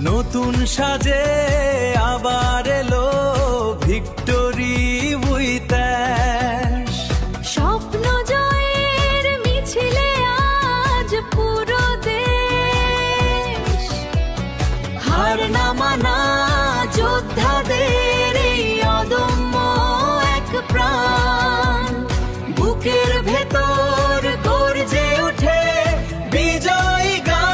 নতুন সাজে আবার এলো ভিক্টোরি উইথ অ্যাশ। স্বপ্ন জয়ের মিছিলে আজ পুরো দেশ, হার না মানা যোদ্ধাদের এই অদম্য এক প্রাণ, বুকের ভেতর গর্জে ওঠে বিজয় গান।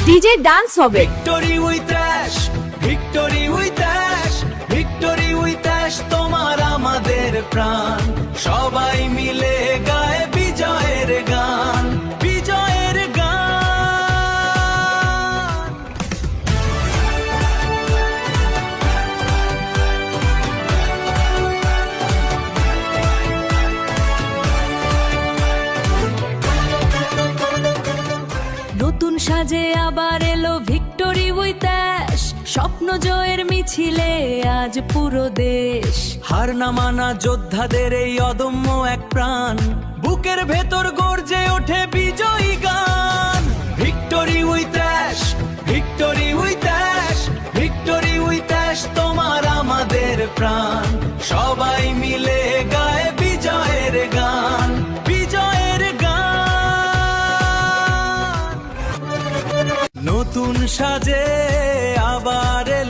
ডিজে ডান্স হবে। Victory with ash, victory with ash, victory with ash, তোমার আমাদের প্রাণ। সবাই মিলে গায় বিজয়ের গান, বিজয়ের গান। নতুন সাজে আবার এলো ভিক্টোরি উইথ অ্যাশ, স্বপ্ন জয়ের মিছিলে আজ পুরো দেশ। হার না মানা যোদ্ধাদের এই অদম্য এক প্রাণ, বুকের ভেতর গর্জে ওঠে বিজয়ী গান। Victory with ash, victory with ash, victory with ash, তোমার আমাদের প্রাণ। সবাই মিলে গায় বিজয়ের গান, বিজয়ের গান। নতুন সাজে আবার এলো